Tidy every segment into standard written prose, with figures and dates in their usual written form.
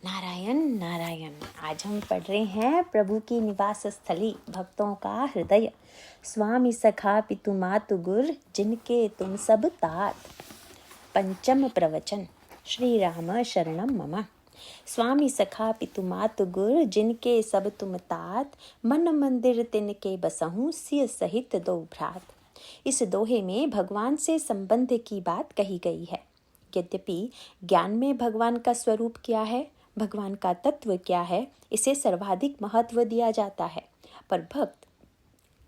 नारायण नारायण। आज हम पढ़ रहे हैं प्रभु की निवास स्थली भक्तों का हृदय। स्वामी सखा पितु मातु गुर जिनके तुम सब तात। पंचम प्रवचन। श्री राम शरणम मम। स्वामी सखा पितु मातु गुर जिनके सब तुम तात। मन मंदिर तिनके बसहूँ सिय सहित दो भ्रात। इस दोहे में भगवान से संबंध की बात कही गई है। यद्यपि ज्ञान में भगवान का स्वरूप क्या है, भगवान का तत्व क्या है, इसे सर्वाधिक महत्व दिया जाता है, पर भक्त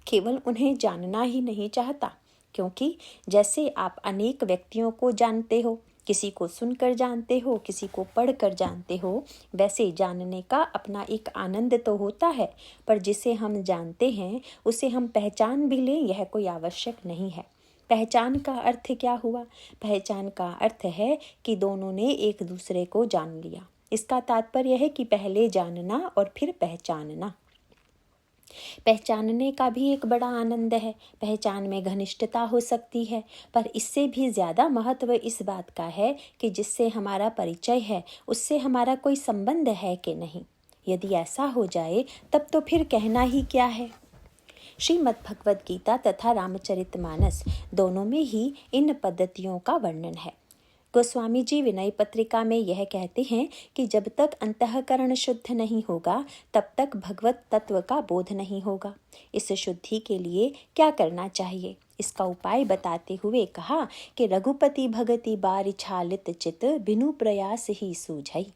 केवल उन्हें जानना ही नहीं चाहता। क्योंकि जैसे आप अनेक व्यक्तियों को जानते हो, किसी को सुनकर जानते हो, किसी को पढ़कर जानते हो, वैसे जानने का अपना एक आनंद तो होता है, पर जिसे हम जानते हैं उसे हम पहचान भी लें, यह कोई आवश्यक नहीं है। पहचान का अर्थ क्या हुआ? पहचान का अर्थ है कि दोनों ने एक दूसरे को जान लिया। इसका तात्पर्य है कि पहले जानना और फिर पहचानना। पहचानने का भी एक बड़ा आनंद है। पहचान में घनिष्ठता हो सकती है, पर इससे भी ज्यादा महत्व इस बात का है कि जिससे हमारा परिचय है उससे हमारा कोई संबंध है कि नहीं। यदि ऐसा हो जाए तब तो फिर कहना ही क्या है। श्रीमद् भगवद गीता तथा रामचरितमानस दोनों में ही इन पद्धतियों का वर्णन है। गोस्वामी जी विनय पत्रिका में यह कहते हैं कि जब तक अंतःकरण शुद्ध नहीं होगा तब तक भगवत तत्व का बोध नहीं होगा। इस शुद्धि के लिए क्या करना चाहिए, इसका उपाय बताते हुए कहा कि रघुपति भगति बारि छालित चित बिनु प्रयास ही सूझई।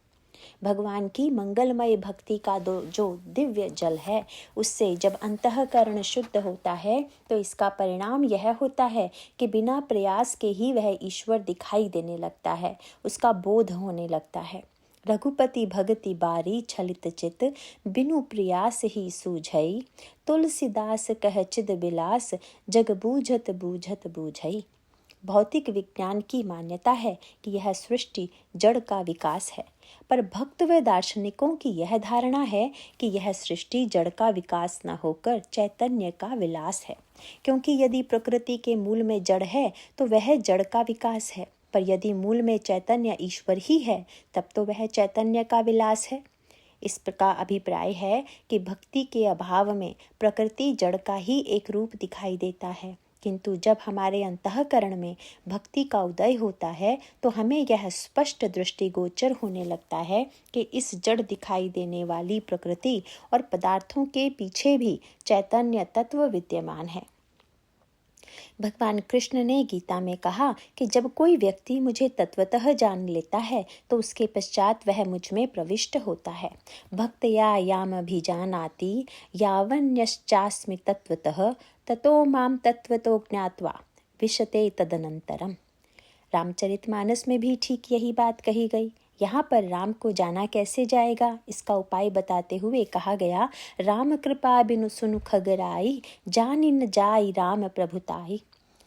भगवान की मंगलमय भक्ति का जो दिव्य जल है, उससे जब अंतःकरण शुद्ध होता है तो इसका परिणाम यह होता है कि बिना प्रयास के ही वह ईश्वर दिखाई देने लगता है, उसका बोध होने लगता है। रघुपति भगति बारी छलित चित बिनु प्रयास ही सूझई। तुलसीदास कह चिद बिलास जग बूझत बूझत बूझई। भौतिक विज्ञान की मान्यता है कि यह सृष्टि जड़ का विकास है, पर भक्त व दार्शनिकों की यह धारणा है कि यह सृष्टि जड़ का विकास न होकर चैतन्य का विलास है। क्योंकि यदि प्रकृति के मूल में जड़ है तो वह जड़ का विकास है, पर यदि मूल में चैतन्य ईश्वर ही है तब तो वह चैतन्य का विलास है। इस प्रकार अभिप्राय है कि भक्ति के अभाव में प्रकृति जड़ का ही एक रूप दिखाई देता है, किंतु जब हमारे अंतःकरण में भक्ति का उदय होता है तो हमें यह स्पष्ट दृष्टिगोचर होने लगता है कि इस जड़ दिखाई देने वाली प्रकृति और पदार्थों के पीछे भी चैतन्य तत्व विद्यमान है। भगवान कृष्ण ने गीता में कहा कि जब कोई व्यक्ति मुझे तत्वतः जान लेता है तो उसके पश्चात वह मुझ में प्रविष्ट होता है। भक्तया याम अभिजानाति यावन्यश्चास्मि तत्वतः ततो माम तत्वतो ज्ञात्वा विशते तदनंतरम। रामचरितमानस में भी ठीक यही बात कही गई। यहाँ पर राम को जाना कैसे जाएगा, इसका उपाय बताते हुए कहा गया, राम कृपा बिनु सुनु खगराई जानि न जाई राम प्रभुताई।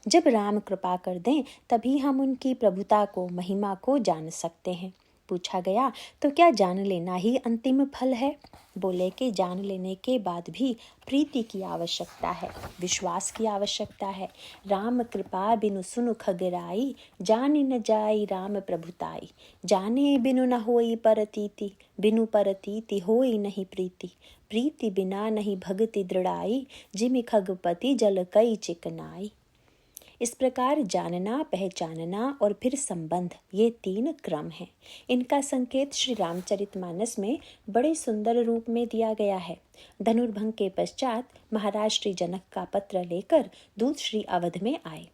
जब राम कृपा कर दें तभी हम उनकी प्रभुता को, महिमा को जान सकते हैं। पूछा गया तो क्या जान लेना ही अंतिम फल है? बोले कि जान लेने के बाद भी प्रीति की आवश्यकता है, विश्वास की आवश्यकता है। राम कृपा बिनु सुनु खगराई जानि न जाई राम प्रभुताई। जाने बिनु न होई परतीति बिनु परतीति होई नहीं प्रीति। प्रीति बिना नहीं भगति दृढ़ाई जिमि खगपति जल कई चिकनाई। इस प्रकार जानना, पहचानना और फिर संबंध, ये तीन क्रम हैं। इनका संकेत श्री रामचरितमानस में बड़े सुंदर रूप में दिया गया है। धनुर्भंग के पश्चात महाराज श्री जनक का पत्र लेकर दूत श्री अवध में आए।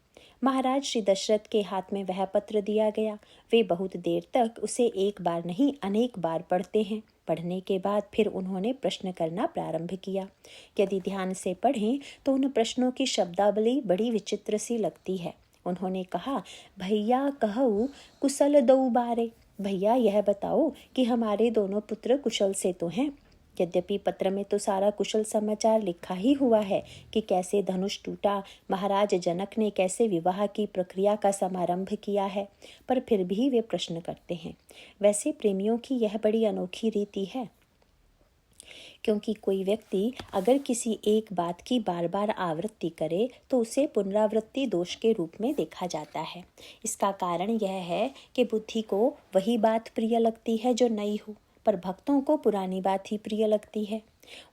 महाराज श्री दशरथ के हाथ में वह पत्र दिया गया। वे बहुत देर तक उसे एक बार नहीं अनेक बार पढ़ते हैं। पढ़ने के बाद फिर उन्होंने प्रश्न करना प्रारंभ किया। यदि ध्यान से पढ़ें तो उन प्रश्नों की शब्दावली बड़ी विचित्र सी लगती है। उन्होंने कहा, भैया कहू कुशल दऊ बारे। भैया यह बताओ कि हमारे दोनों पुत्र कुशल से तो हैं। यद्यपि पत्र में तो सारा कुशल समाचार लिखा ही हुआ है कि कैसे धनुष टूटा, महाराज जनक ने कैसे विवाह की प्रक्रिया का समारंभ किया है, पर फिर भी वे प्रश्न करते हैं। वैसे प्रेमियों की यह बड़ी अनोखी रीति है, क्योंकि कोई व्यक्ति अगर किसी एक बात की बार बार आवृत्ति करे तो उसे पुनरावृत्ति दोष के रूप में देखा जाता है। इसका कारण यह है कि बुद्धि को वही बात प्रिय लगती है जो नई हो। पर भक्तों को पुरानी बात ही प्रिय लगती है।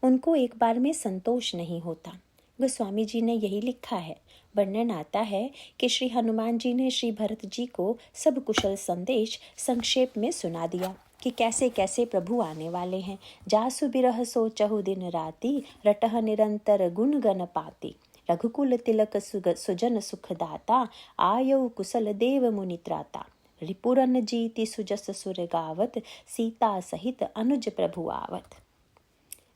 उनको एक बार में संतोष नहीं होता। गोस्वामी जी ने यही लिखा है। वर्णन आता है कि श्री हनुमान जी ने श्री भरत जी को सब कुशल संदेश संक्षेप में सुना दिया कि कैसे कैसे प्रभु आने वाले हैं। जासु बिरह सोचहु दिन राति, रटह निरंतर गुण गण पाती। रघुकुल तिलक सुजन सुखदाता, आयौ कुशल देव मुनि त्राता। रिपुरन जीति सुजस सुर गावत, सीता सहित अनुज प्रभु आवत।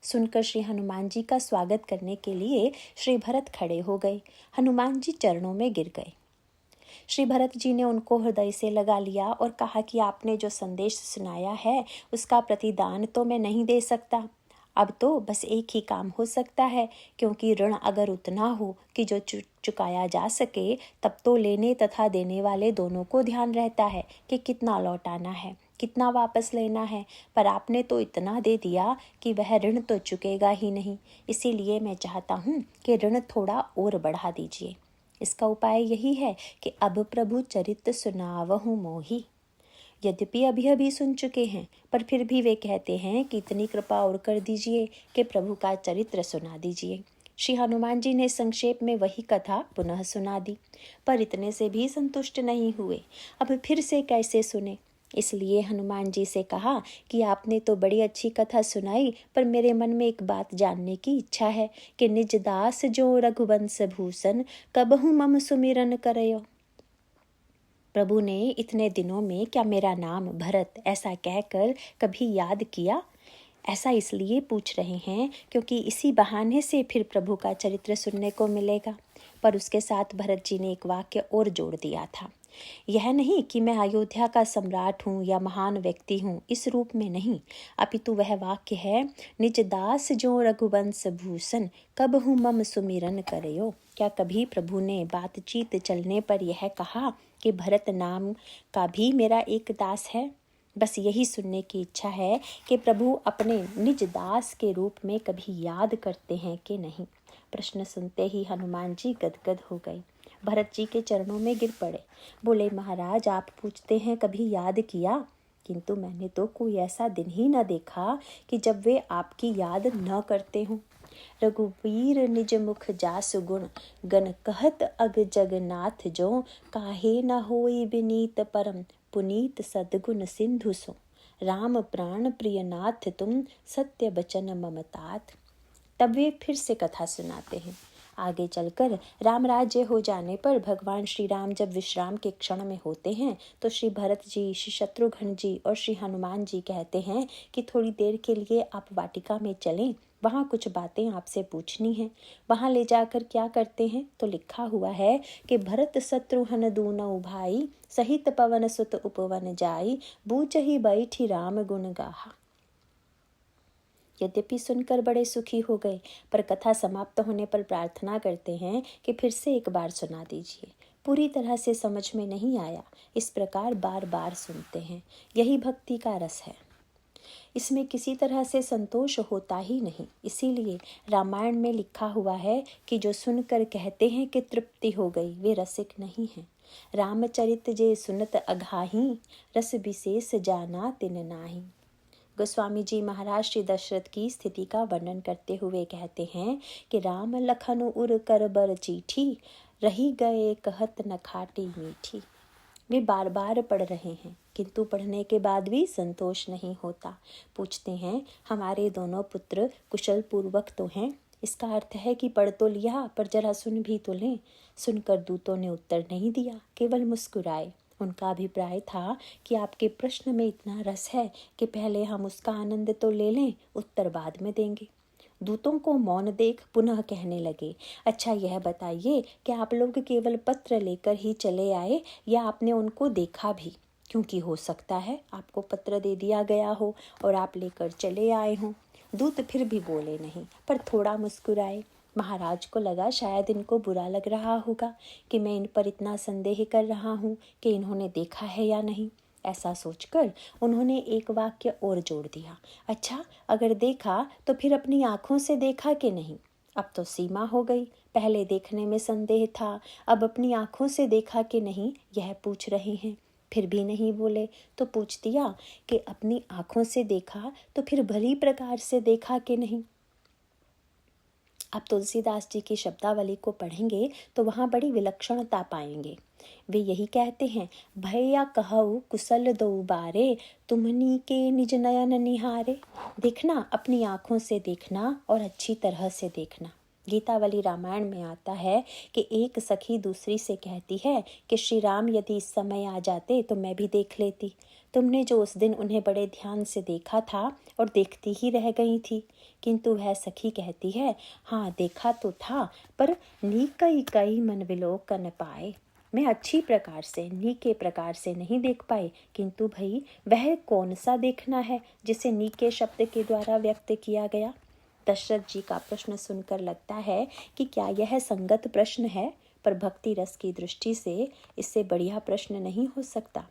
सुनकर श्री हनुमान जी का स्वागत करने के लिए श्री भरत खड़े हो गए। हनुमान जी चरणों में गिर गए। श्री भरत जी ने उनको हृदय से लगा लिया और कहा कि आपने जो संदेश सुनाया है उसका प्रतिदान तो मैं नहीं दे सकता। अब तो बस एक ही काम हो सकता है, क्योंकि ऋण अगर उतना हो कि जो चुकाया जा सके, तब तो लेने तथा देने वाले दोनों को ध्यान रहता है कि कितना लौटाना है, कितना वापस लेना है। पर आपने तो इतना दे दिया कि वह ऋण तो चुकेगा ही नहीं। इसीलिए मैं चाहता हूँ कि ऋण थोड़ा और बढ़ा दीजिए। इसका उपाय यही है कि अब प्रभु चरित सुनावहु मोही। यद्यपि अभी सुन चुके हैं, पर फिर भी वे कहते हैं कि इतनी कृपा और कर दीजिए कि प्रभु का चरित्र सुना दीजिए। श्री हनुमान जी ने संक्षेप में वही कथा पुनः सुना दी, पर इतने से भी संतुष्ट नहीं हुए। अब फिर से कैसे सुने? इसलिए हनुमान जी से कहा कि आपने तो बड़ी अच्छी कथा सुनाई, पर मेरे मन में एक बात जानने की इच्छा है कि निज दास जो रघुवंश भूषण, कबहु मम सुमिरन करयो। प्रभु ने इतने दिनों में क्या मेरा नाम भरत ऐसा कहकर कभी याद किया? ऐसा इसलिए पूछ रहे हैं क्योंकि इसी बहाने से फिर प्रभु का चरित्र सुनने को मिलेगा। पर उसके साथ भरत जी ने एक वाक्य और जोड़ दिया था। यह नहीं कि मैं अयोध्या का सम्राट हूँ या महान व्यक्ति हूँ, इस रूप में नहीं, अपितु वह वाक्य है, निज दास जो रघुवंश भूषण, कबहु मम सुमिरन करयो। क्या कभी प्रभु ने बातचीत चलने पर यह कहा कि भरत नाम का भी मेरा एक दास है? बस यही सुनने की इच्छा है कि प्रभु अपने निज दास के रूप में कभी याद करते हैं कि नहीं। प्रश्न सुनते ही हनुमान जी गदगद हो गए। भरत जी के चरणों में गिर पड़े। बोले, महाराज आप पूछते हैं कभी याद किया, किंतु मैंने तो कोई ऐसा दिन ही न देखा कि जब वे आपकी याद न करते हों। रघुवीर निज मुख जासु गुण, गण कहत अग जगन्नाथ जो, काहे न होई विनीत परम, पुनीत सद्गुण सिंधु सो। राम प्राण प्रिय नाथ तुम, सत्य बचन ममतात। तब वे फिर से कथा सुनाते हैं। आगे चलकर राम राज्य हो जाने पर भगवान श्री राम जब विश्राम के क्षण में होते हैं तो श्री भरत जी, श्री शत्रुघ्न जी और श्री हनुमान जी कहते हैं कि थोड़ी देर के लिए आप वाटिका में चलें, वहाँ कुछ बातें आपसे पूछनी हैं। वहाँ ले जाकर क्या करते हैं तो लिखा हुआ है कि भरत शत्रुघ्न दूनौ भाई, सहित पवन सुत उपवन जाई, बूझहि बैठी राम गुण गाहा। यद्यपि सुनकर बड़े सुखी हो गए, पर कथा समाप्त होने पर प्रार्थना करते हैं कि फिर से एक बार सुना दीजिए। पूरी तरह से समझ में नहीं आया, इस प्रकार बार बार सुनते हैं। यही भक्ति का रस है। इसमें किसी तरह से संतोष होता ही नहीं। इसीलिए रामायण में लिखा हुआ है कि जो सुनकर कहते हैं कि तृप्ति हो गई, वे रसिक नहीं हैं। रामचरित जे सुनत अघाही, रस विशेष जाना तिन नाही। गोस्वामी जी महाराज श्री दशरथ की स्थिति का वर्णन करते हुए कहते हैं कि राम लखन उर कर बर चीठी, रही गए कहत न खाटी मीठी। वे बार बार पढ़ रहे हैं, किंतु पढ़ने के बाद भी संतोष नहीं होता। पूछते हैं, हमारे दोनों पुत्र कुशल पूर्वक तो हैं? इसका अर्थ है कि पढ़ तो लिया, पर जरा सुन भी तो लें। सुनकर दूतों ने उत्तर नहीं दिया, केवल मुस्कुराए। उनका अभिप्राय था कि आपके प्रश्न में इतना रस है कि पहले हम उसका आनंद तो ले लें, उत्तर बाद में देंगे। दूतों को मौन देख पुनः कहने लगे, अच्छा यह बताइए कि आप लोग केवल पत्र लेकर ही चले आए या आपने उनको देखा भी? क्योंकि हो सकता है आपको पत्र दे दिया गया हो और आप लेकर चले आए हों। दूत फिर भी बोले नहीं, पर थोड़ा मुस्कुराए। महाराज को लगा शायद इनको बुरा लग रहा होगा कि मैं इन पर इतना संदेह कर रहा हूँ कि इन्होंने देखा है या नहीं। ऐसा सोचकर उन्होंने एक वाक्य और जोड़ दिया, अच्छा अगर देखा तो फिर अपनी आँखों से देखा कि नहीं? अब तो सीमा हो गई। पहले देखने में संदेह था, अब अपनी आँखों से देखा कि नहीं यह पूछ रहे हैं। फिर भी नहीं बोले तो पूछ दिया कि अपनी आँखों से देखा तो फिर भली प्रकार से देखा कि नहीं। आप तुलसीदास जी की शब्दावली को पढ़ेंगे तो वहाँ बड़ी विलक्षणता पाएंगे। वे यही कहते हैं, भैया कहऊ कुशल दो बारे, तुमनी के निज नयन निहारे। देखना, अपनी आँखों से देखना और अच्छी तरह से देखना। गीतावली रामायण में आता है कि एक सखी दूसरी से कहती है कि श्री राम यदि इस समय आ जाते तो मैं भी देख लेती। तुमने जो उस दिन उन्हें बड़े ध्यान से देखा था और देखती ही रह गई थी। किंतु वह सखी कहती है, हाँ देखा तो था, पर नीकई कई मन विलोकन पाए। मैं अच्छी प्रकार से, नीके प्रकार से नहीं देख पाई। किंतु भाई वह कौन सा देखना है जिसे नीके शब्द के द्वारा व्यक्त किया गया। दशरथ जी का प्रश्न सुनकर लगता है कि क्या यह संगत प्रश्न है, पर भक्ति रस की दृष्टि से इससे बढ़िया प्रश्न नहीं हो सकता।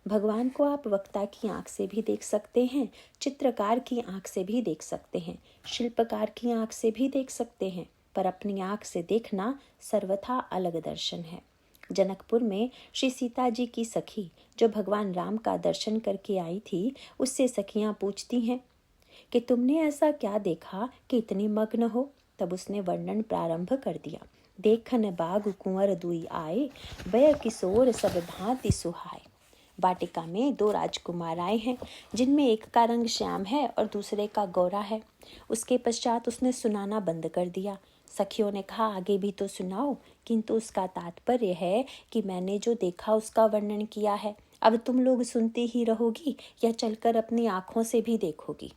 भगवान को आप वक्ता की आंख से भी देख सकते हैं, चित्रकार की आंख से भी देख सकते हैं, शिल्पकार की आंख से भी देख सकते हैं, पर अपनी आंख से देखना सर्वथा अलग दर्शन है। जनकपुर में श्री सीता जी की सखी जो भगवान राम का दर्शन करके आई थी, उससे सखियां पूछती हैं कि तुमने ऐसा क्या देखा कि इतनी मग्न हो। तब उसने वर्णन प्रारंभ कर दिया। देखन बाग कुंवर दुई आए, बय किशोर सब भांति सुहाए। वाटिका में दो राजकुमार आए हैं, जिनमें एक का रंग श्याम है और दूसरे का गोरा है। उसके पश्चात उसने सुनाना बंद कर दिया। सखियों ने कहा, आगे भी तो सुनाओ। किंतु उसका तात्पर्य है कि मैंने जो देखा उसका वर्णन किया है, अब तुम लोग सुनती ही रहोगी या चलकर अपनी आँखों से भी देखोगी।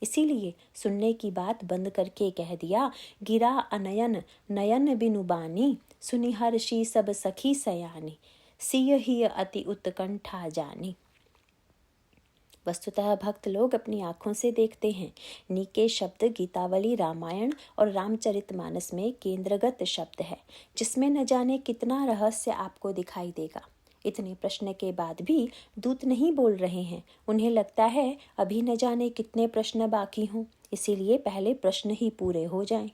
इसीलिए सुनने की बात बंद करके कह दिया, गिरा अनयन नयन बिनु बानी, सुनि हर्षि सब सखी सयानी, सिय ही अति उत्कंठा जानी। वस्तुतः भक्त लोग अपनी आँखों से देखते हैं। नीके शब्द गीतावली, रामायण और रामचरितमानस में केंद्रगत शब्द है, जिसमें न जाने कितना रहस्य आपको दिखाई देगा। इतने प्रश्न के बाद भी दूत नहीं बोल रहे हैं। उन्हें लगता है अभी न जाने कितने प्रश्न बाकी हों, इसीलिए पहले प्रश्न ही पूरे हो जाएं।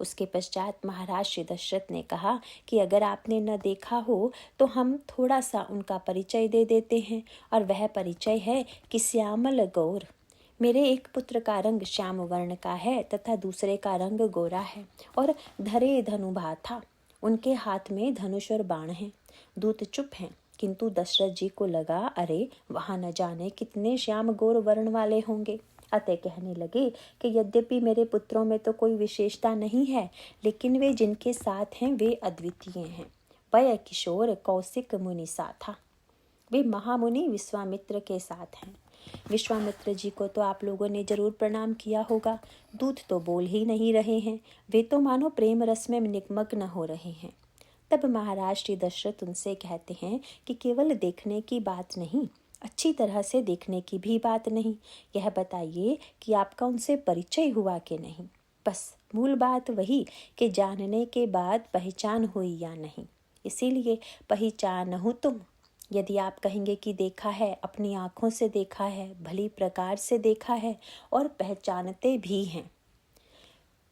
उसके पश्चात महाराज श्री दशरथ ने कहा कि अगर आपने न देखा हो तो हम थोड़ा सा उनका परिचय दे देते हैं, और वह परिचय है कि श्यामल गौर। मेरे एक पुत्र का रंग श्याम वर्ण का है तथा दूसरे का रंग गोरा है, और धरे धनुभा था। उनके हाथ में धनुष और बाण हैं। दूत चुप हैं, किंतु दशरथ जी को लगा, अरे वहाँ न जाने कितने श्याम गोर वर्ण वाले होंगे। अतः कहने लगे कि यद्यपि मेरे पुत्रों में तो कोई विशेषता नहीं है, लेकिन वे जिनके साथ हैं वे अद्वितीय हैं। वह किशोर कौशिक मुनि साथा। वे महामुनि विश्वामित्र के साथ हैं। विश्वामित्र जी को तो आप लोगों ने जरूर प्रणाम किया होगा। दूत तो बोल ही नहीं रहे हैं, वे तो मानो प्रेम रस में निमग्न हो रहे हैं। तब महाराज श्री दशरथ उनसे कहते हैं कि केवल देखने की बात नहीं, अच्छी तरह से देखने की भी बात नहीं, यह बताइए कि आपका उनसे परिचय हुआ कि नहीं। बस मूल बात वही कि जानने के बाद पहचान हुई या नहीं। इसीलिए पहचान हो तुम। यदि आप कहेंगे कि देखा है, अपनी आँखों से देखा है, भली प्रकार से देखा है और पहचानते भी हैं,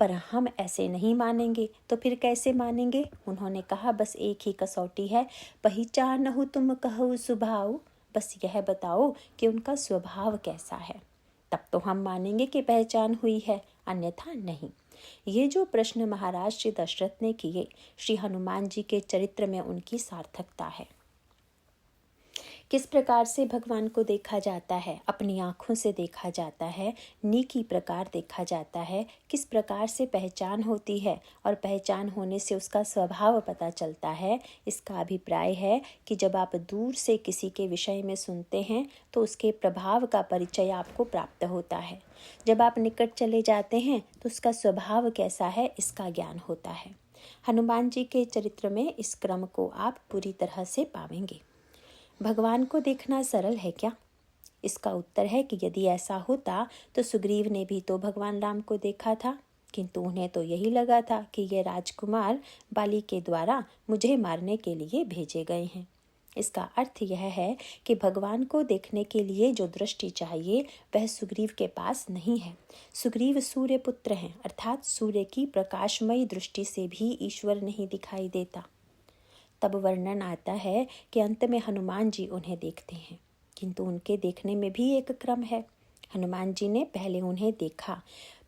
पर हम ऐसे नहीं मानेंगे तो फिर कैसे मानेंगे। उन्होंने कहा, बस एक ही कसौटी है, पहचान हो तुम कहो स्वभाव। बस यह बताओ कि उनका स्वभाव कैसा है, तब तो हम मानेंगे कि पहचान हुई है, अन्यथा नहीं। ये जो प्रश्न महाराज श्री दशरथ ने किए, श्री हनुमान जी के चरित्र में उनकी सार्थकता है। किस प्रकार से भगवान को देखा जाता है, अपनी आँखों से देखा जाता है, नीकी प्रकार देखा जाता है, किस प्रकार से पहचान होती है और पहचान होने से उसका स्वभाव पता चलता है। इसका अभिप्राय है कि जब आप दूर से किसी के विषय में सुनते हैं तो उसके प्रभाव का परिचय आपको प्राप्त होता है। जब आप निकट चले जाते हैं तो उसका स्वभाव कैसा है, इसका ज्ञान होता है। हनुमान जी के चरित्र में इस क्रम को आप पूरी तरह से पाएंगे। भगवान को देखना सरल है क्या? इसका उत्तर है कि यदि ऐसा होता तो सुग्रीव ने भी तो भगवान राम को देखा था, किंतु उन्हें तो यही लगा था कि ये राजकुमार बाली के द्वारा मुझे मारने के लिए भेजे गए हैं। इसका अर्थ यह है कि भगवान को देखने के लिए जो दृष्टि चाहिए वह सुग्रीव के पास नहीं है। सुग्रीव सूर्य पुत्र हैं, अर्थात सूर्य की प्रकाशमयी दृष्टि से भी ईश्वर नहीं दिखाई देता। तब वर्णन आता है कि अंत में हनुमान जी उन्हें देखते हैं, किंतु उनके देखने में भी एक क्रम है। हनुमान जी ने पहले उन्हें देखा,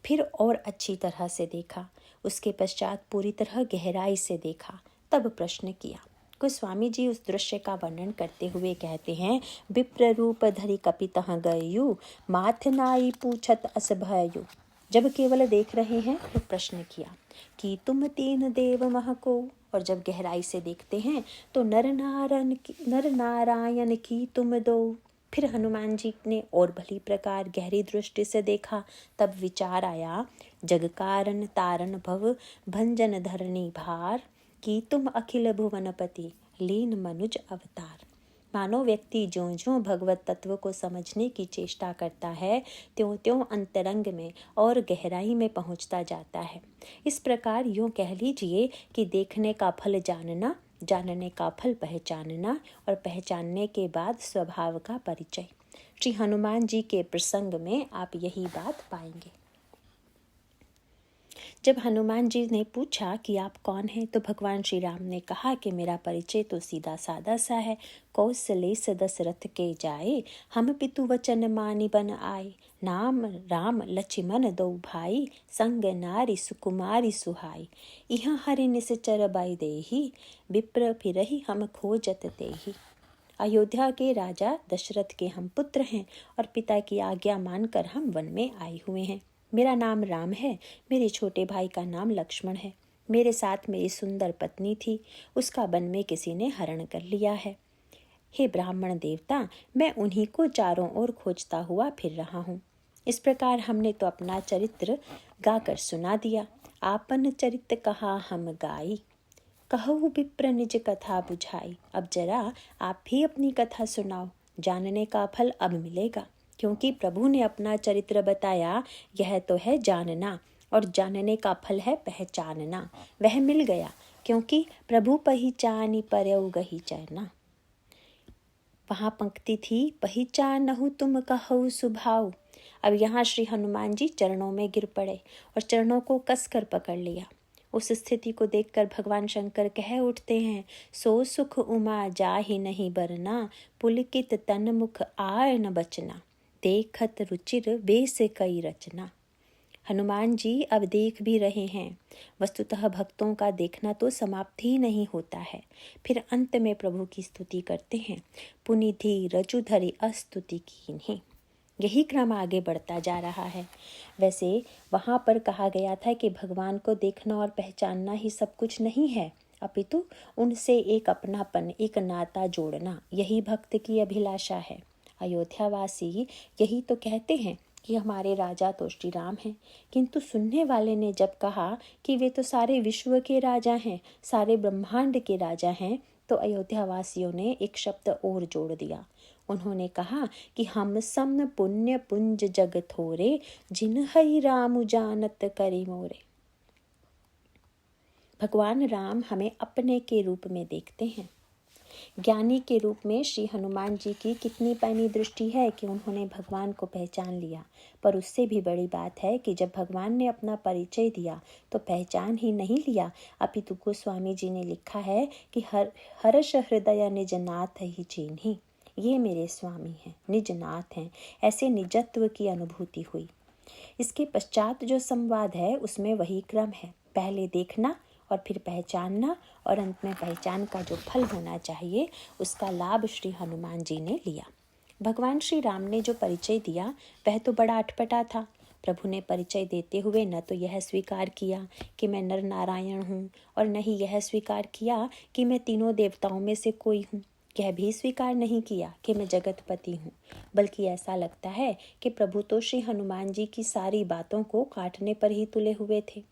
फिर और अच्छी तरह से देखा, उसके पश्चात पूरी तरह गहराई से देखा, तब प्रश्न किया। गोस्वामी जी उस दृश्य का वर्णन करते हुए कहते हैं, विप्र रूप धरि कपितः गयु, माथ नाई पूछत अस भयु। जब केवल देख रहे हैं तो प्रश्न किया कि तुम तीन देव मह को, और जब गहराई से देखते हैं तो नर नारायण की तुम दो। फिर हनुमान जी ने और भली प्रकार गहरी दृष्टि से देखा, तब विचार आया, जग कारण तारण भव भंजन धरणी भार, की तुम अखिल भुवनपति लीन मनुज अवतार। मानो व्यक्ति ज्यों ज्यों भगवत तत्व को समझने की चेष्टा करता है, त्यों त्यों अंतरंग में और गहराई में पहुंचता जाता है। इस प्रकार यूँ कह लीजिए कि देखने का फल जानना, जानने का फल पहचानना, और पहचानने के बाद स्वभाव का परिचय। श्री हनुमान जी के प्रसंग में आप यही बात पाएंगे। जब हनुमान जी ने पूछा कि आप कौन हैं, तो भगवान श्री राम ने कहा कि मेरा परिचय तो सीधा सादा सा है। कौशलेश दशरथ के जाए, हम पितु वचन मानि बन आए। नाम राम लक्ष्मण दो भाई, संग नारी सुकुमारी सुहाई। इहाँ हरि निश्चर बाई देही, विप्र फिरहि हम खोजत तेही। अयोध्या के राजा दशरथ के हम पुत्र हैं और पिता की आज्ञा मानकर हम वन में आए हुए हैं। मेरा नाम राम है, मेरे छोटे भाई का नाम लक्ष्मण है। मेरे साथ मेरी सुंदर पत्नी थी, उसका वन में किसी ने हरण कर लिया है। हे ब्राह्मण देवता, मैं उन्हीं को चारों ओर खोजता हुआ फिर रहा हूँ। इस प्रकार हमने तो अपना चरित्र गाकर सुना दिया। आपन चरित्र कहा हम गाई, कहूँ विप्र निज कथा बुझाई। अब जरा आप भी अपनी कथा सुनाओ, जानने का फल अब मिलेगा। क्योंकि प्रभु ने अपना चरित्र बताया, यह तो है जानना, और जानने का फल है पहचानना। वह मिल गया, क्योंकि प्रभु पहिचानी परयउ गही चैना। वहाँ पंक्ति थी, पहिचानहु तुम कहु सुभाव। अब यहाँ श्री हनुमान जी चरणों में गिर पड़े और चरणों को कसकर पकड़ लिया। उस स्थिति को देखकर भगवान शंकर कह उठते हैं, सो सुख उमा जाहि नहीं बरना, पुलकित तन मुख आय न बचना। देखत रुचिर बेस कई रचना। हनुमान जी अब देख भी रहे हैं। वस्तुतः भक्तों का देखना तो समाप्त ही नहीं होता है। फिर अंत में प्रभु की स्तुति करते हैं, पुनिधि रजुधरि अस्तुति कीन्ही। यही क्रम आगे बढ़ता जा रहा है। वैसे वहाँ पर कहा गया था कि भगवान को देखना और पहचानना ही सब कुछ नहीं है, अपितु उनसे एक अपनापन, एक नाता जोड़ना, यही भक्त की अभिलाषा है। अयोध्यावासी यही तो कहते हैं कि हमारे राजा तो श्री राम हैं, किंतु सुनने वाले ने जब कहा कि वे तो सारे विश्व के राजा हैं, सारे ब्रह्मांड के राजा हैं, तो अयोध्यावासियों ने एक शब्द और जोड़ दिया। उन्होंने कहा कि हम सम पुण्य पुंज जग थोरे, जिन हई राम जानत करी मोरे। भगवान राम हमें अपने के रूप में देखते हैं। ज्ञानी के रूप में श्री हनुमान जी की कितनी पैनी दृष्टि है कि उन्होंने भगवान को पहचान लिया। पर उससे भी बड़ी बात है कि जब भगवान ने अपना परिचय दिया तो पहचान ही नहीं लिया, अपितु गोस्वामी जी ने लिखा है कि हर्ष हृदय निज नाथ ही चीन्ही। ये मेरे स्वामी हैं, निज नाथ हैं, ऐसे निजत्व की अनुभूति हुई। इसके पश्चात जो संवाद है उसमें वही क्रम है, पहले देखना और फिर पहचानना, और अंत में पहचान का जो फल होना चाहिए उसका लाभ श्री हनुमान जी ने लिया। भगवान श्री राम ने जो परिचय दिया वह तो बड़ा अटपटा था। प्रभु ने परिचय देते हुए न तो यह स्वीकार किया कि मैं नर नारायण हूँ, और न ही यह स्वीकार किया कि मैं तीनों देवताओं में से कोई हूँ। यह भी स्वीकार नहीं किया कि मैं जगतपति हूँ, बल्कि ऐसा लगता है कि प्रभु तो श्री हनुमान जी की सारी बातों को काटने पर ही तुले हुए थे।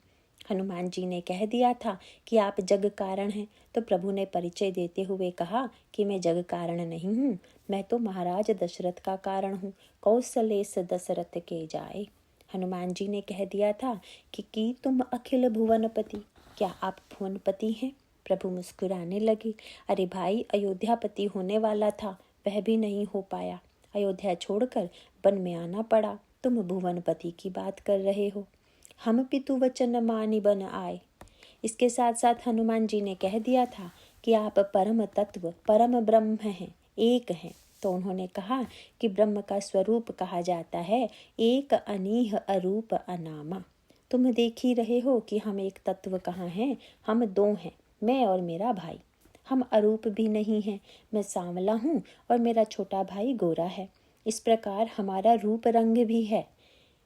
हनुमान जी ने कह दिया था कि आप जग कारण हैं, तो प्रभु ने परिचय देते हुए कहा कि मैं जग कारण नहीं हूँ, मैं तो महाराज दशरथ का कारण हूँ। कौशलेश दशरथ के जाए। हनुमान जी ने कह दिया था कि तुम अखिल भुवनपति, क्या आप भुवनपति हैं? प्रभु मुस्कुराने लगे। अरे भाई, अयोध्यापति होने वाला था, वह भी नहीं हो पाया। अयोध्या छोड़कर वन में आना पड़ा, तुम भुवनपति की बात कर रहे हो। हम पितु वचन मानि बन आए। इसके साथ साथ हनुमान जी ने कह दिया था कि आप परम तत्व, परम ब्रह्म हैं, एक हैं। तो उन्होंने कहा कि ब्रह्म का स्वरूप कहा जाता है एक अनीह अरूप अनामा। तुम देख ही रहे हो कि हम एक तत्व कहाँ हैं, हम दो हैं, मैं और मेरा भाई। हम अरूप भी नहीं हैं, मैं सांवला हूँ और मेरा छोटा भाई गोरा है। इस प्रकार हमारा रूप रंग भी है।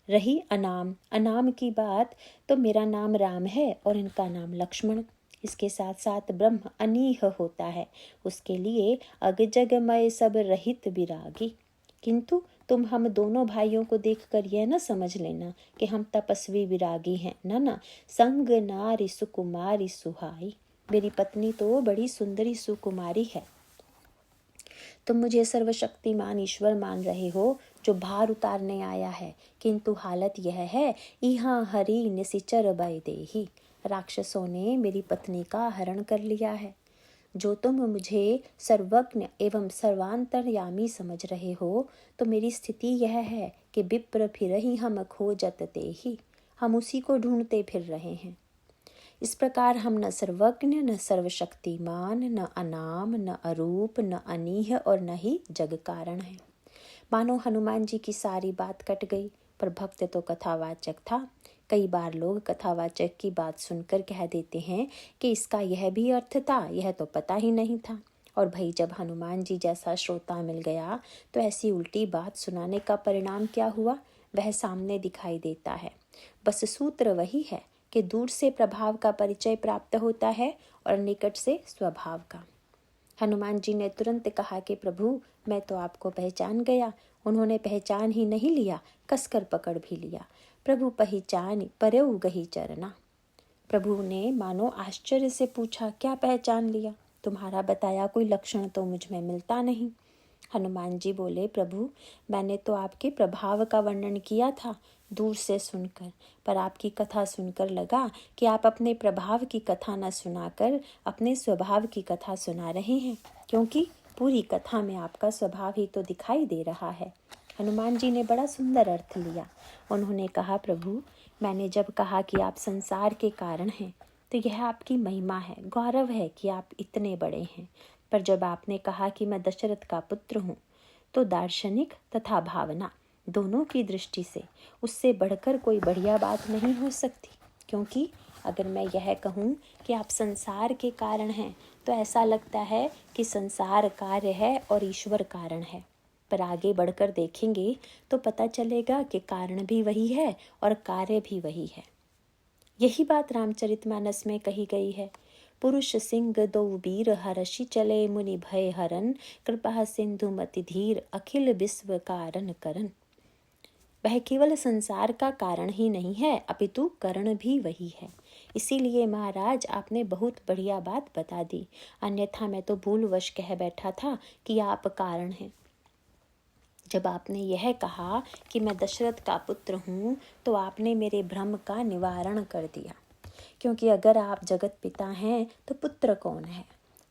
रही अनाम, अनाम की बात, तो मेरा नाम राम है और इनका नाम लक्ष्मण। इसके साथ साथ ब्रह्म अनीह होता है, उसके लिए अग जगमय सब रहित विरागी। किंतु तुम हम दोनों भाइयों को देखकर यह न समझ लेना कि हम तपस्वी विरागी हैं। न, संग नारी सुकुमारी सुहाई। मेरी पत्नी तो बड़ी सुंदरी सुकुमारी है। तुम मुझे सर्वशक्तिमान ईश्वर मान रहे हो जो भार उतारने आया है, किंतु हालत यह है, यहाँ हरि निशिचर बय देही। राक्षसों ने मेरी पत्नी का हरण कर लिया है। जो तुम मुझे सर्वज्ञ एवं सर्वांतर्यामी समझ रहे हो, तो मेरी स्थिति यह है कि विप्र फिर ही हम खोजत तेहि। हम उसी को ढूंढते फिर रहे हैं। इस प्रकार हम न सर्वज्ञ, न सर्वशक्तिमान, न अनाम, न अरूप, न अनीह और न ही जग कारण है। मानो हनुमान जी की सारी बात कट गई, पर भक्त तो कथावाचक था। कई बार लोग कथावाचक की बात सुनकर कह देते हैं कि इसका यह भी अर्थ था, यह तो पता ही नहीं था। और भाई जब हनुमान जी जैसा श्रोता मिल गया तो ऐसी उल्टी बात सुनाने का परिणाम क्या हुआ, वह सामने दिखाई देता है। बस सूत्र वही है कि दूर से प्रभाव का परिचय प्राप्त होता है और निकट से स्वभाव का। हनुमान जी ने तुरंत कहा कि प्रभु, मैं तो आपको पहचान गया। उन्होंने पहचान ही नहीं लिया, कसकर पकड़ भी लिया। प्रभु पहचान परऊ गही चरना। प्रभु ने मानो आश्चर्य से पूछा, क्या पहचान लिया? तुम्हारा बताया कोई लक्षण तो मुझ में मिलता नहीं। हनुमान जी बोले, प्रभु मैंने तो आपके प्रभाव का वर्णन किया था दूर से सुनकर, पर आपकी कथा सुनकर लगा कि आप अपने प्रभाव की कथा न सुनाकर अपने स्वभाव की कथा सुना रहे हैं, क्योंकि पूरी कथा में आपका स्वभाव ही तो दिखाई दे रहा है। हनुमान जी ने बड़ा सुंदर अर्थ लिया। उन्होंने कहा, प्रभु मैंने जब कहा कि आप संसार के कारण हैं, तो यह आपकी महिमा है, गौरव है कि आप इतने बड़े हैं। पर जब आपने कहा कि मैं दशरथ का पुत्र हूँ, तो दार्शनिक तथा भावना दोनों की दृष्टि से उससे बढ़कर कोई बढ़िया बात नहीं हो सकती। क्योंकि अगर मैं यह कहूँ कि आप संसार के कारण हैं, तो ऐसा लगता है कि संसार कार्य है और ईश्वर कारण है। पर आगे बढ़कर देखेंगे तो पता चलेगा कि कारण भी वही है और कार्य भी वही है। यही बात रामचरितमानस में कही गई है। पुरुष सिंह दो वीर हर्षि चले मुनि भय हरन, कृपा सिंधु मति धीर अखिल विश्व कारण करन। वह केवल संसार का कारण ही नहीं है, अपितु कारण भी वही है। इसीलिए महाराज आपने बहुत बढ़िया बात बता दी, अन्यथा मैं तो भूलवश कह बैठा था कि आप कारण हैं। जब आपने यह कहा कि मैं दशरथ का पुत्र हूँ, तो आपने मेरे भ्रम का निवारण कर दिया। क्योंकि अगर आप जगत पिता हैं तो पुत्र कौन है?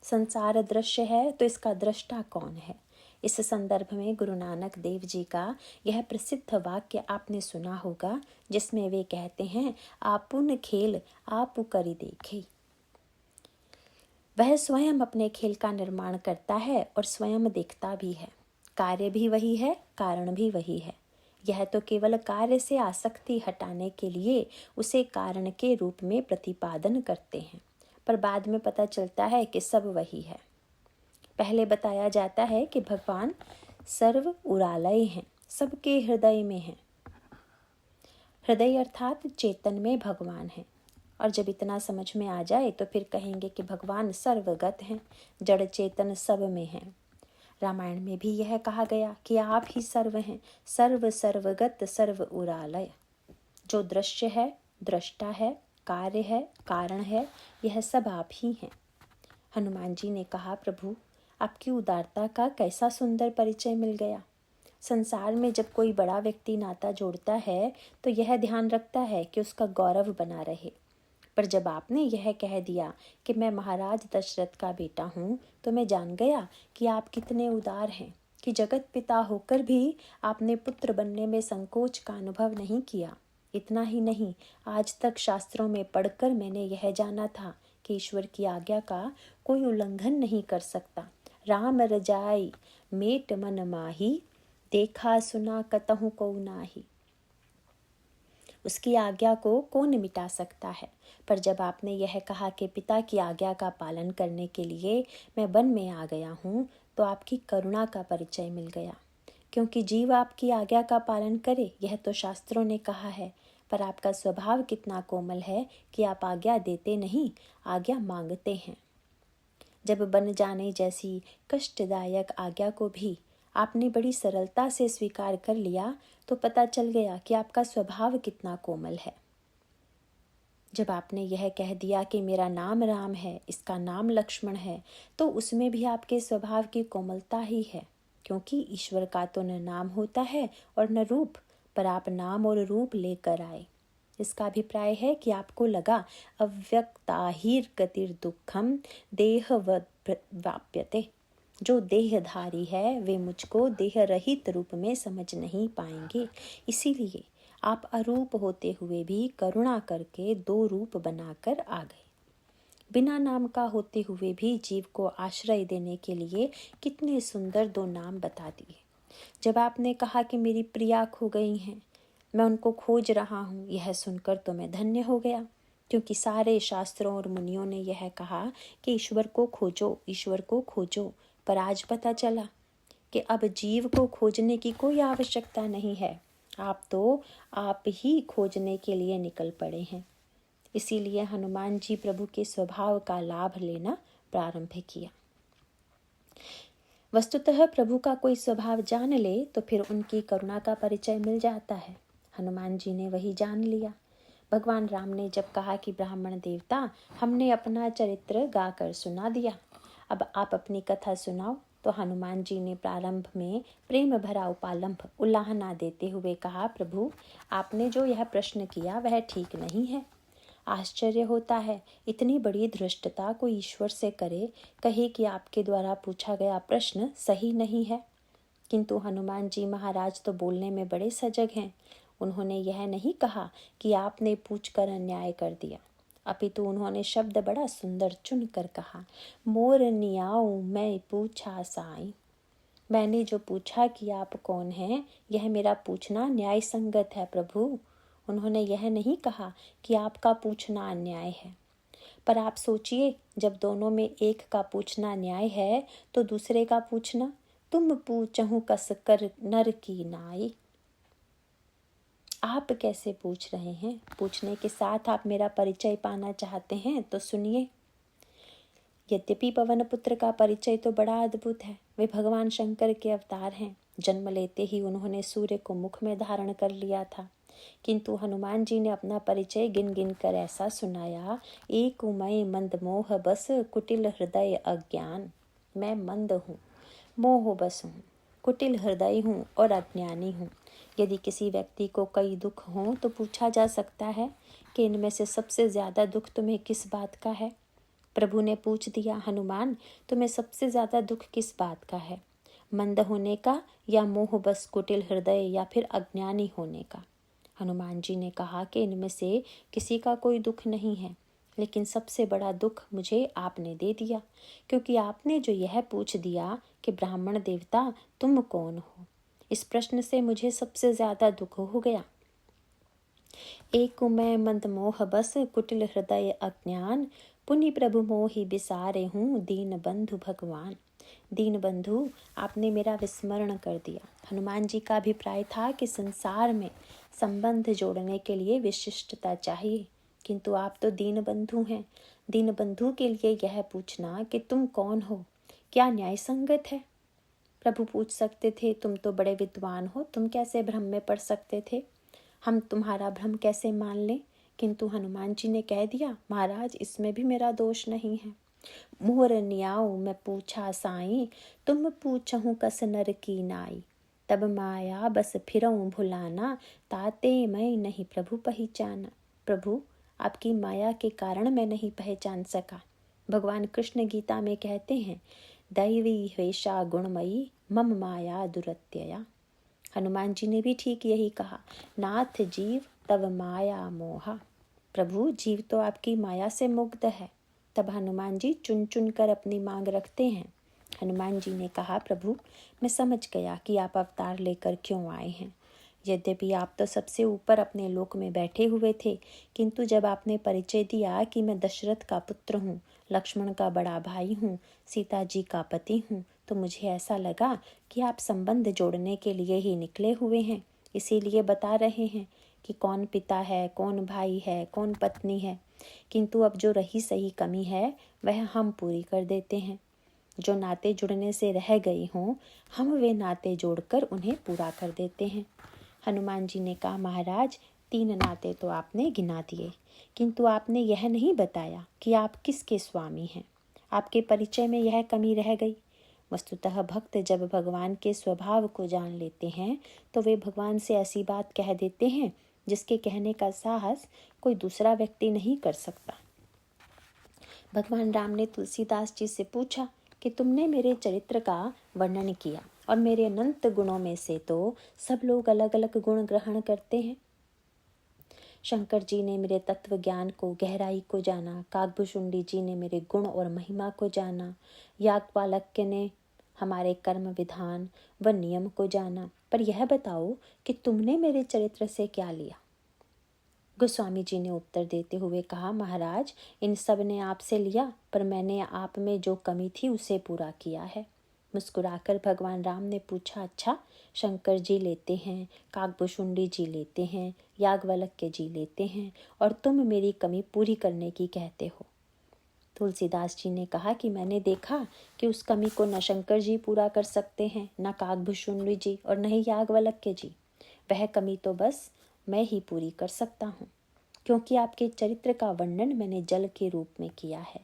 संसार दृश्य है तो इसका दृष्टा कौन है? इस संदर्भ में गुरु नानक देव जी का यह प्रसिद्ध वाक्य आपने सुना होगा, जिसमें वे कहते हैं, आपुन खेल आपु करि देखे। वह स्वयं अपने खेल का निर्माण करता है और स्वयं देखता भी है। कार्य भी वही है, कारण भी वही है। यह तो केवल कार्य से आसक्ति हटाने के लिए उसे कारण के रूप में प्रतिपादन करते हैं, पर बाद में पता चलता है कि सब वही है। पहले बताया जाता है कि भगवान सर्व उरालय हैं, सबके हृदय में हैं। हृदय अर्थात चेतन में भगवान हैं। और जब इतना समझ में आ जाए तो फिर कहेंगे कि भगवान सर्वगत हैं, जड़ चेतन सब में हैं। रामायण में भी यह कहा गया कि आप ही सर्व हैं, सर्व सर्वगत सर्व उरालय। जो दृश्य है, दृष्टा है, कार्य है, कारण है, यह सब आप ही हैं। हनुमान जी ने कहा, प्रभु आपकी उदारता का कैसा सुंदर परिचय मिल गया। संसार में जब कोई बड़ा व्यक्ति नाता जोड़ता है तो यह ध्यान रखता है कि उसका गौरव बना रहे, पर जब आपने यह कह दिया कि मैं महाराज दशरथ का बेटा हूँ, तो मैं जान गया कि आप कितने उदार हैं, कि जगत पिता होकर भी आपने पुत्र बनने में संकोच का अनुभव नहीं किया। इतना ही नहीं, आज तक शास्त्रों में पढ़कर मैंने यह जाना था कि ईश्वर की आज्ञा का कोई उल्लंघन नहीं कर सकता। राम रजाई मेट मन माही, देखा सुना कतहु को नाही। उसकी आज्ञा को कौन मिटा सकता है। पर जब आपने यह कहा कि पिता की आज्ञा का पालन करने के लिए मैं वन में आ गया हूँ, तो आपकी करुणा का परिचय मिल गया। क्योंकि जीव आपकी आज्ञा का पालन करे, यह तो शास्त्रों ने कहा है। पर आपका स्वभाव कितना कोमल है कि आप आज्ञा देते नहीं, आज्ञा मांगते हैं। जब बन जाने जैसी कष्टदायक आज्ञा को भी आपने बड़ी सरलता से स्वीकार कर लिया, तो पता चल गया कि आपका स्वभाव कितना कोमल है। जब आपने यह कह दिया कि मेरा नाम राम है, इसका नाम लक्ष्मण है, तो उसमें भी आपके स्वभाव की कोमलता ही है। क्योंकि ईश्वर का तो न नाम होता है और न रूप, पर आप नाम और रूप लेकर आए। इसका अभिप्राय है कि आपको लगा अव्यक्ताहिर गतिर दुखम देह वाप्यते। जो देहधारी है वे मुझको देह रहित रूप में समझ नहीं पाएंगे। इसीलिए आप अरूप होते हुए भी करुणा करके दो रूप बनाकर आ गए। बिना नाम का होते हुए भी जीव को आश्रय देने के लिए कितने सुंदर दो नाम बता दिए। जब आपने कहा कि मेरी प्रिया खो गई हैं, मैं उनको खोज रहा हूँ, यह सुनकर तो मैं धन्य हो गया। क्योंकि सारे शास्त्रों और मुनियों ने यह कहा कि ईश्वर को खोजो, ईश्वर को खोजो। पर आज पता चला कि अब जीव को खोजने की कोई आवश्यकता नहीं है। आप ही खोजने के लिए निकल पड़े हैं। इसीलिए हनुमान जी प्रभु के स्वभाव का लाभ लेना प्रारंभ किया। वस्तुतः प्रभु का कोई स्वभाव जान ले तो फिर उनकी करुणा का परिचय मिल जाता है। हनुमान जी ने वही जान लिया। भगवान राम ने जब कहा कि ब्राह्मण देवता, हमने अपना चरित्र गाकर सुना दिया, अब आप अपनी कथा सुनाओ, तो हनुमान जी ने प्रारंभ में प्रेम भरा उपालंभ उल्लाहना देते हुए कहा, प्रभु आपने जो यह प्रश्न किया वह ठीक नहीं है। आश्चर्य होता है, इतनी बड़ी धृष्टता कोई ईश्वर से करे, कहे कि आपके द्वारा पूछा गया प्रश्न सही नहीं है। किंतु हनुमान जी महाराज तो बोलने में बड़े सजग हैं। उन्होंने यह नहीं कहा कि आपने पूछकर अन्याय कर दिया, अपितु उन्होंने शब्द बड़ा सुंदर चुन कर कहा, मोर नियाऊं मैं पूछा साई। मैंने जो पूछा कि आप कौन हैं, यह मेरा पूछना न्याय संगत है प्रभु। उन्होंने यह नहीं कहा कि आपका पूछना अन्याय है। पर आप सोचिए, जब दोनों में एक का पूछना न्याय है, तो दूसरे का पूछना तुम पूछहु कस कर नर की नाई। आप कैसे पूछ रहे हैं? पूछने के साथ आप मेरा परिचय पाना चाहते हैं तो सुनिए। यद्यपि पवन पुत्र का परिचय तो बड़ा अद्भुत है। वे भगवान शंकर के अवतार हैं। जन्म लेते ही उन्होंने सूर्य को मुख में धारण कर लिया था। किंतु हनुमान जी ने अपना परिचय गिन गिन कर ऐसा सुनाया, एक मैं मंद मोह बस कुटिल हृदय अज्ञान। मैं मंद हूँ, मोह बस हूँ, कुटिल हृदय हूँ और अज्ञानी हूँ। यदि किसी व्यक्ति को कई दुख हों तो पूछा जा सकता है कि इनमें से सबसे ज़्यादा दुख तुम्हें किस बात का है। प्रभु ने पूछ दिया, हनुमान तुम्हें सबसे ज़्यादा दुख किस बात का है? मंद होने का, या मोह बस कुटिल हृदय, या फिर अज्ञानी होने का? हनुमान जी ने कहा कि इनमें से किसी का कोई दुख नहीं है, लेकिन सबसे बड़ा दुख मुझे आपने दे दिया, क्योंकि आपने जो यह पूछ दिया कि ब्राह्मण देवता तुम कौन हो, इस प्रश्न से मुझे सबसे ज्यादा दुख हो गया। एक मैं मंद मोह बस कुटिल हृदय अज्ञान, पुनि प्रभु मोहि बिसारे हूँ दीन बंधु भगवान। दीन बंधु, आपने मेरा विस्मरण कर दिया। हनुमान जी का अभिप्राय था कि संसार में संबंध जोड़ने के लिए विशिष्टता चाहिए, किंतु आप तो दीन बंधु हैं। दीन बंधु के लिए यह पूछना कि तुम कौन हो, क्या न्याय संगत है? प्रभु पूछ सकते थे, तुम तो बड़े विद्वान हो, तुम कैसे भ्रम में पड़ सकते थे, हम तुम्हारा भ्रम कैसे मान लें? किंतु हनुमान जी ने कह दिया, महाराज इसमें भी मेरा दोष नहीं है। मोर नियाऊ मैं पूछा साई, तुम पूछहु कस नर की नाई। तब माया बस फिरऊं भुलाना, ताते मैं नहीं प्रभु पहचाना। प्रभु आपकी माया के कारण मैं नहीं पहचान सका। भगवान कृष्ण गीता में कहते हैं, दैवी वेशा गुणमयी मम माया दुरत्यया। हनुमान जी ने भी ठीक यही कहा, नाथ जीव तब माया मोहा। प्रभु जीव तो आपकी माया से मुग्ध है, तब हनुमान जी चुन चुन कर अपनी मांग रखते हैं। हनुमान जी ने कहा, प्रभु मैं समझ गया कि आप अवतार लेकर क्यों आए हैं। यद्यपि आप तो सबसे ऊपर अपने लोक में बैठे हुए थे, किंतु जब आपने परिचय दिया कि मैं दशरथ का पुत्र हूँ, लक्ष्मण का बड़ा भाई हूँ, सीता जी का पति हूँ, तो मुझे ऐसा लगा कि आप संबंध जोड़ने के लिए ही निकले हुए हैं। इसीलिए बता रहे हैं कि कौन पिता है, कौन भाई है, कौन पत्नी है। किंतु अब जो रही सही कमी है वह हम पूरी कर देते हैं। जो नाते जुड़ने से रह गए हों, हम वे नाते जोड़कर उन्हें पूरा कर देते हैं। हनुमान जी ने कहा, महाराज 3 नाते तो आपने गिना दिए, किंतु आपने यह नहीं बताया कि आप किसके स्वामी हैं। आपके परिचय में यह कमी रह गई। वस्तुतः भक्त जब भगवान के स्वभाव को जान लेते हैं तो वे भगवान से ऐसी बात कह देते हैं जिसके कहने का साहस कोई दूसरा व्यक्ति नहीं कर सकता। भगवान राम ने तुलसीदास जी से पूछा कि तुमने मेरे चरित्र का वर्णन किया और मेरे अनंत गुणों में से तो सब लोग अलग अलग गुण ग्रहण करते हैं। शंकर जी ने मेरे तत्व ज्ञान को, गहराई को जाना, काकभुशुंडी जी ने मेरे गुण और महिमा को जाना, याज्ञवल्क्य ने हमारे कर्म विधान व नियम को जाना, पर यह बताओ कि तुमने मेरे चरित्र से क्या लिया। गोस्वामी जी ने उत्तर देते हुए कहा, महाराज इन सब ने आपसे लिया, पर मैंने आप में जो कमी थी उसे पूरा किया है। मुस्कुराकर भगवान राम ने पूछा, अच्छा शंकर जी लेते हैं, काकभुशुंडी जी लेते हैं, याज्ञवल्क्य जी लेते हैं, और तुम मेरी कमी पूरी करने की कहते हो। तुलसीदास जी ने कहा कि मैंने देखा कि उस कमी को न शंकर जी पूरा कर सकते हैं, न काकभुशुंडी जी और न ही याज्ञवल्क्य जी। वह कमी तो बस मैं ही पूरी कर सकता हूँ, क्योंकि आपके चरित्र का वर्णन मैंने जल के रूप में किया है।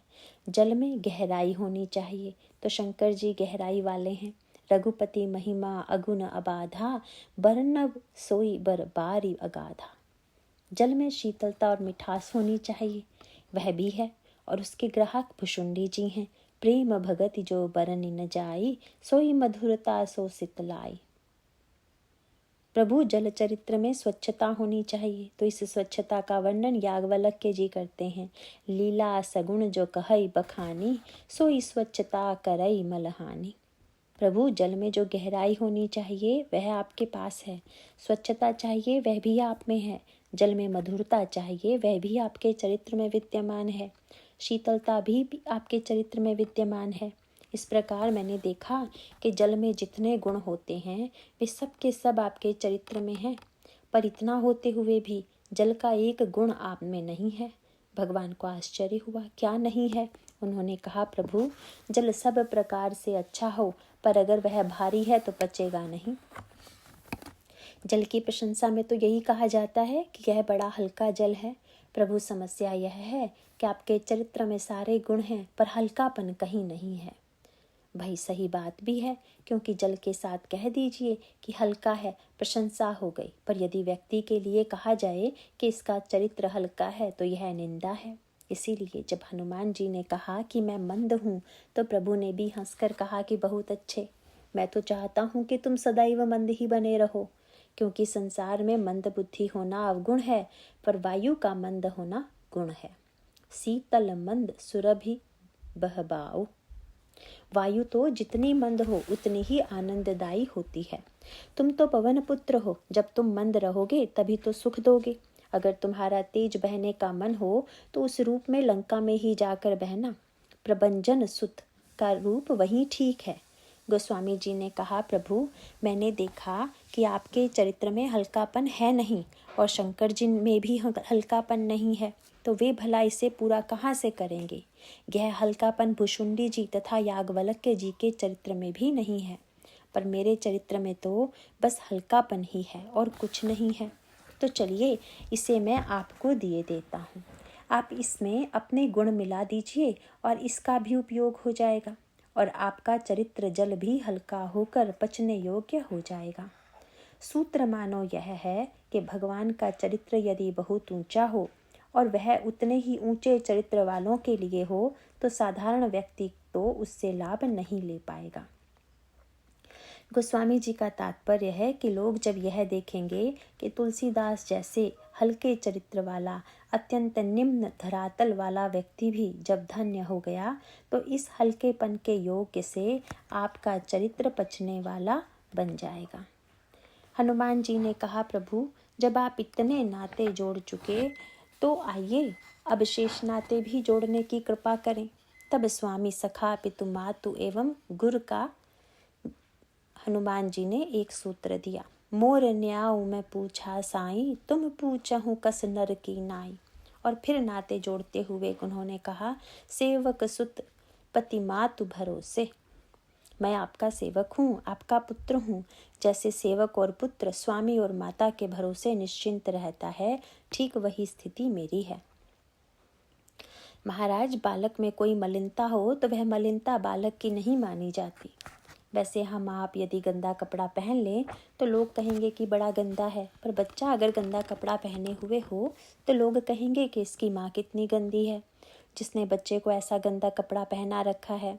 जल में गहराई होनी चाहिए, तो शंकर जी गहराई वाले हैं। रघुपति महिमा अगुण अबाधा, बरनब सोई बर बारी अगाधा। जल में शीतलता और मिठास होनी चाहिए, वह भी है, और उसके ग्राहक भुशुंडी जी हैं। प्रेम भगति जो बरन न जाई, सोई मधुरता सो सितलाई। प्रभु जल चरित्र में स्वच्छता होनी चाहिए, तो इस स्वच्छता का वर्णन याज्ञवल्क्य जी करते हैं। लीला सगुण जो कहई बखानी, सोई स्वच्छता करई मलहानी। प्रभु जल में जो गहराई होनी चाहिए वह आपके पास है, स्वच्छता चाहिए वह भी आप में है, जल में मधुरता चाहिए वह भी आपके चरित्र में विद्यमान है, शीतलता भी आपके चरित्र में विद्यमान है। इस प्रकार मैंने देखा कि जल में जितने गुण होते हैं वे सब के सब आपके चरित्र में हैं, पर इतना होते हुए भी जल का एक गुण आप में नहीं है। भगवान को आश्चर्य हुआ, क्या नहीं है? उन्होंने कहा, प्रभु जल सब प्रकार से अच्छा हो, पर अगर वह भारी है तो पचेगा नहीं। जल की प्रशंसा में तो यही कहा जाता है कि यह बड़ा हल्का जल है। प्रभु समस्या यह है कि आपके चरित्र में सारे गुण हैं, पर हल्कापन कहीं नहीं है। भाई सही बात भी है, क्योंकि जल के साथ कह दीजिए कि हल्का है, प्रशंसा हो गई, पर यदि व्यक्ति के लिए कहा जाए कि इसका चरित्र हल्का है तो यह निंदा है। इसीलिए जब हनुमान जी ने कहा कि मैं मंद हूँ, तो प्रभु ने भी हंसकर कहा कि बहुत अच्छे, मैं तो चाहता हूँ कि तुम सदैव मंद ही बने रहो, क्योंकि संसार में मंद बुद्धि होना अवगुण है, पर वायु का मंद होना गुण है। शीतल मंद सुरभि बहबाओ। वायु तो जितनी मंद हो उतनी ही आनंददायी होती है। तुम तो पवन पुत्र हो, जब तुम मंद रहोगे तभी तो सुख दोगे। अगर तुम्हारा तेज बहने का मन हो तो उस रूप में लंका में ही जाकर बहना। प्रभंजन सुत का रूप वही ठीक है। गोस्वामी जी ने कहा, प्रभु मैंने देखा कि आपके चरित्र में हल्कापन है नहीं, और शंकर जी में भी हल्कापन नहीं है, तो वे भला इसे पूरा कहाँ से करेंगे। यह हल्कापन भुशुंडी जी तथा याज्ञवल्क्य जी के चरित्र में भी नहीं है, पर मेरे चरित्र में तो बस हल्कापन ही है और कुछ नहीं है। तो चलिए इसे मैं आपको दिए देता हूँ, आप इसमें अपने गुण मिला दीजिए और इसका भी उपयोग हो जाएगा, और आपका चरित्र जल भी हल्का होकर पचने योग्य हो जाएगा। सूत्र मानो यह है कि भगवान का चरित्र यदि बहुत ऊंचा हो और वह उतने ही ऊंचे चरित्र वालों के लिए हो, तो साधारण व्यक्ति तो उससे लाभ नहीं ले पाएगा। गोस्वामी जी का तात्पर्य है कि लोग जब यह देखेंगे कि तुलसीदास जैसे हल्के चरित्र वाला, अत्यंत निम्न धरातल वाला व्यक्ति भी जब धन्य हो गया, तो इस हल्केपन के योग से आपका चरित्र पचने वाला बन जाएगा। हनुमान जी ने कहा, प्रभु जब आप इतने नाते जोड़ चुके तो आइए अब शेष नाते भी जोड़ने की कृपा करें। तब स्वामी, सखा, पितु, मातु एवं गुरु का हनुमान जी ने एक सूत्र दिया। मोर न्याऊ मैं पूछा साई, तुम पूछहूँ कस नर की नाई। और फिर नाते जोड़ते हुए उन्होंने कहा, सेवक सुत पति मातु भरोसे। मैं आपका सेवक हूँ, आपका पुत्र हूँ। जैसे सेवक और पुत्र स्वामी और माता के भरोसे निश्चिंत रहता है, ठीक वही स्थिति मेरी है। महाराज, बालक में कोई मलिनता हो तो वह मलिनता बालक की नहीं मानी जाती। वैसे हम आप यदि गंदा कपड़ा पहन लें तो लोग कहेंगे कि बड़ा गंदा है, पर बच्चा अगर गंदा कपड़ा पहने हुए हो तो लोग कहेंगे कि इसकी माँ कितनी गंदी है, जिसने बच्चे को ऐसा गंदा कपड़ा पहना रखा है।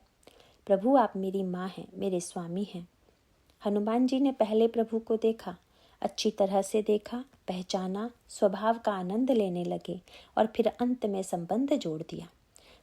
प्रभु आप मेरी माँ हैं, मेरे स्वामी हैं। हनुमान जी ने पहले प्रभु को देखा, अच्छी तरह से देखा, पहचाना, स्वभाव का आनंद लेने लगे और फिर अंत में संबंध जोड़ दिया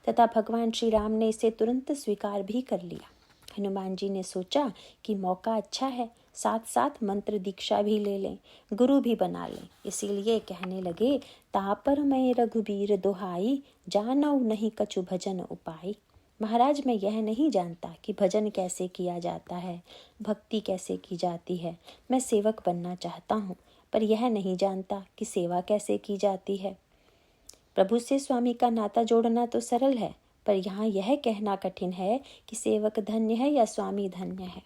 तथा भगवान श्री राम ने इसे तुरंत स्वीकार भी कर लिया। हनुमान जी ने सोचा कि मौका अच्छा है, साथ साथ मंत्र दीक्षा भी ले लें, गुरु भी बना लें। इसीलिए कहने लगे, तापर मैं रघुबीर दुहाई, जानऊ नहीं कछु भजन उपाय। महाराज, मैं यह नहीं जानता कि भजन कैसे किया जाता है, भक्ति कैसे की जाती है। मैं सेवक बनना चाहता हूँ, पर यह नहीं जानता कि सेवा कैसे की जाती है। प्रभु से स्वामी का नाता जोड़ना तो सरल है, पर यहाँ यह कहना कठिन है कि सेवक धन्य है या स्वामी धन्य है।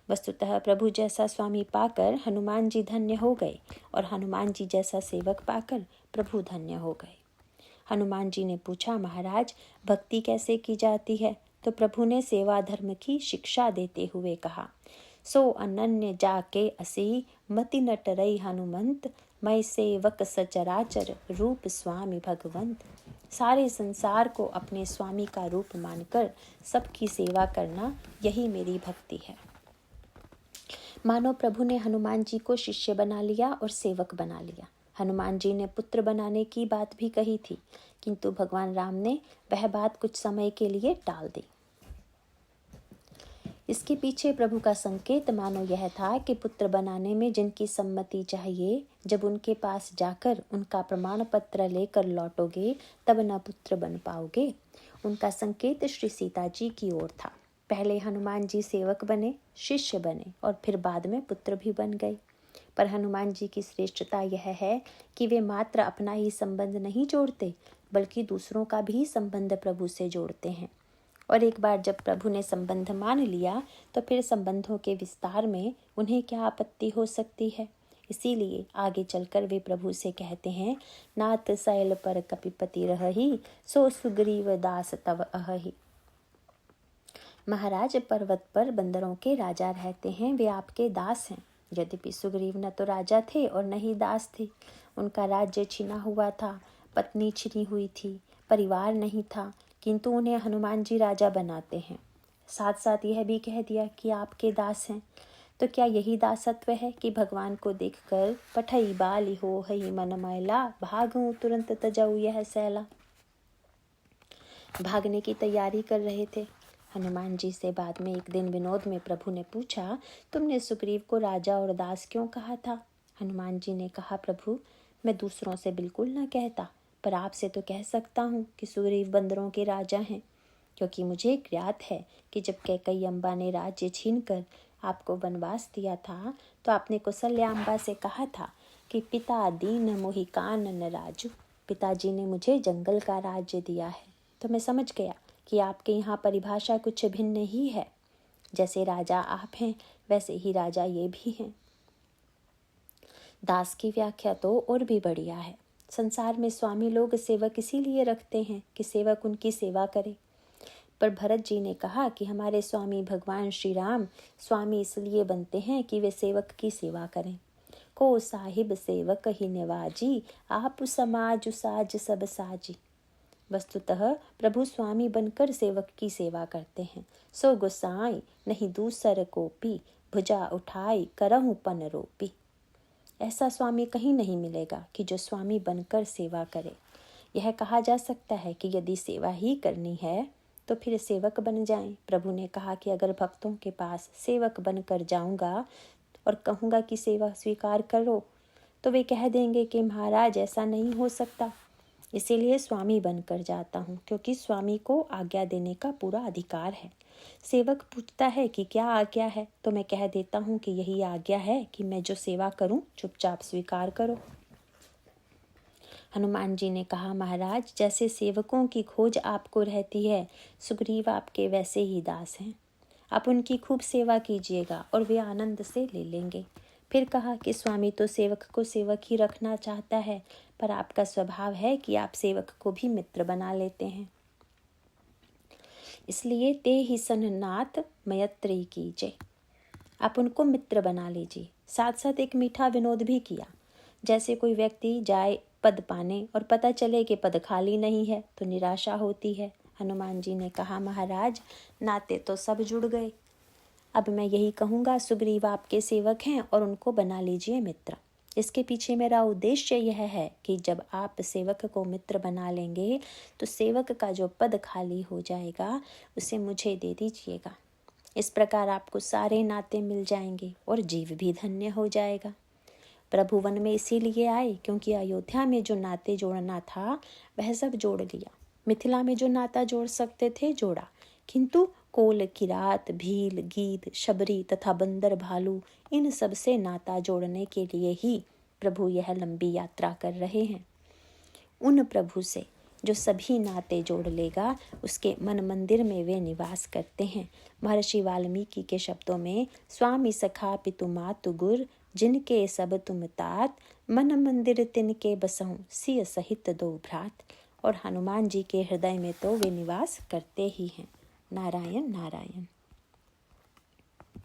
वस्तुतः प्रभु जैसा स्वामी पाकर हनुमान जी धन्य हो गए और हनुमान जी जैसा सेवक पाकर प्रभु धन्य हो गए। हनुमान जी ने पूछा, महाराज भक्ति कैसे की जाती है? तो प्रभु ने सेवा धर्म की शिक्षा देते हुए कहा, सो अनन्य जाके असी, मति न टरई हनुमंत, मैं सेवक सचराचर, रूप स्वामी भगवंत। सारे संसार को अपने स्वामी का रूप मानकर सबकी सेवा करना, यही मेरी भक्ति है। मानो प्रभु ने हनुमान जी को शिष्य बना लिया और सेवक बना लिया। हनुमान जी ने पुत्र बनाने की बात भी कही थी, किंतु भगवान राम ने वह बात कुछ समय के लिए टाल दी। इसके पीछे प्रभु का संकेत मानो यह था कि पुत्र बनाने में जिनकी सम्मति चाहिए, जब उनके पास जाकर उनका प्रमाण पत्र लेकर लौटोगे तब न पुत्र बन पाओगे। उनका संकेत श्री सीता जी की ओर था। पहले हनुमान जी सेवक बने, शिष्य बने और फिर बाद में पुत्र भी बन गए। पर हनुमान जी की श्रेष्ठता यह है कि वे मात्र अपना ही संबंध नहीं जोड़ते, बल्कि दूसरों का भी संबंध प्रभु से जोड़ते हैं। और एक बार जब प्रभु ने संबंध मान लिया तो फिर संबंधों के विस्तार में उन्हें क्या आपत्ति हो सकती है। इसीलिए आगे चलकर वे प्रभु से कहते हैं, नाथ शैल पर कपिपति रही, सो सुग्रीव दास तव अहि। महाराज, पर्वत पर बंदरों के राजा रहते हैं, वे आपके दास हैं। यद्यपि सुग्रीव न तो राजा थे और न ही दास थे। उनका राज्य छिना हुआ था, पत्नी छिनी हुई थी, परिवार नहीं था, किंतु उन्हें हनुमान जी राजा बनाते हैं। साथ साथ यह भी कह दिया कि आपके दास हैं। तो क्या यही दासत्व है कि भगवान को देखकर पठई बाली हो हई मन मैला, भागूं तुरंत तजाऊ यह सैला। भागने की तैयारी कर रहे थे। हनुमान जी से बाद में एक दिन विनोद में प्रभु ने पूछा, तुमने सुग्रीव को राजा और दास क्यों कहा था? हनुमान जी ने कहा, प्रभु मैं दूसरों से बिल्कुल न कहता, पर आपसे तो कह सकता हूँ कि सुग्रीव बंदरों के राजा हैं, क्योंकि मुझे ज्ञात है कि जब कैकई अम्बा ने राज्य छीनकर आपको वनवास दिया था तो आपने कौशल्या अम्बा से कहा था कि पिता दीन मोहि कानन राजू। पिताजी ने मुझे जंगल का राज्य दिया है। तो मैं समझ गया कि आपके यहाँ परिभाषा कुछ भिन्न ही है। जैसे राजा आप हैं वैसे ही राजा ये भी हैं। दास की व्याख्या तो और भी बढ़िया है। संसार में स्वामी लोग सेवक इसीलिए रखते हैं कि सेवक उनकी सेवा करे। पर भरत जी ने कहा कि हमारे स्वामी भगवान श्री राम स्वामी इसलिए बनते हैं कि वे सेवक की सेवा करें। को साहिब सेवक ही निवाजी, आप समाज साज सब साजी। वस्तुतः प्रभु स्वामी बनकर सेवक की सेवा करते हैं। सो गोसाई नहीं दूसर कोपी, भुजा उठाई करहूँ पन रोपी। ऐसा स्वामी कहीं नहीं मिलेगा कि जो स्वामी बनकर सेवा करे। यह कहा जा सकता है कि यदि सेवा ही करनी है तो फिर सेवक बन जाएं। प्रभु ने कहा कि अगर भक्तों के पास सेवक बनकर जाऊंगा और कहूँगा कि सेवा स्वीकार करो तो वे कह देंगे कि महाराज ऐसा नहीं हो सकता। इसीलिए स्वामी बनकर जाता हूँ, क्योंकि स्वामी को आज्ञा देने का पूरा अधिकार है। सेवक पूछता है कि क्या आज्ञा है, तो मैं कह देता हूँ कि यही आज्ञा है कि मैं जो सेवा करूँ चुपचाप स्वीकार करो। हनुमान जी ने कहा, महाराज जैसे सेवकों की खोज आपको रहती है, सुग्रीव आपके वैसे ही दास हैं। आप उनकी खूब सेवा कीजिएगा और वे आनंद से ले लेंगे। फिर कहा कि स्वामी तो सेवक को सेवक ही रखना चाहता है, पर आपका स्वभाव है कि आप सेवक को भी मित्र बना लेते हैं। इसलिए ते ही सन नाथ मयत्री कीजिए, आप उनको मित्र बना लीजिए। साथ साथ एक मीठा विनोद भी किया। जैसे कोई व्यक्ति जाए पद पाने और पता चले कि पद खाली नहीं है तो निराशा होती है। हनुमान जी ने कहा, महाराज नाते तो सब जुड़ गए। अब मैं यही कहूँगा, सुग्रीव आपके सेवक हैं और उनको बना लीजिए मित्र। इसके पीछे मेरा उद्देश्य यह है कि जब आप सेवक को मित्र बना लेंगे तो सेवक का जो पद खाली हो जाएगा उसे मुझे दे दीजिएगा। इस प्रकार आपको सारे नाते मिल जाएंगे और जीव भी धन्य हो जाएगा। प्रभु वन में इसीलिए आए क्योंकि अयोध्या में जो नाते जोड़ना था वह सब जोड़ लिया। मिथिला में जो नाता जोड़ सकते थे जोड़ा, किंतु कोल किरात भील गीद शबरी तथा बंदर भालू इन सब से नाता जोड़ने के लिए ही प्रभु यह लंबी यात्रा कर रहे हैं। उन प्रभु से जो सभी नाते जोड़ लेगा उसके मन मंदिर में वे निवास करते हैं। महर्षि वाल्मीकि के शब्दों में, स्वामी सखा पितु मातु गुर जिनके सब तुम तात, मन मंदिर तिनके बसहु सिय सहित दो भ्रात। और हनुमान जी के हृदय में तो वे निवास करते ही हैं। नारायण नारायण।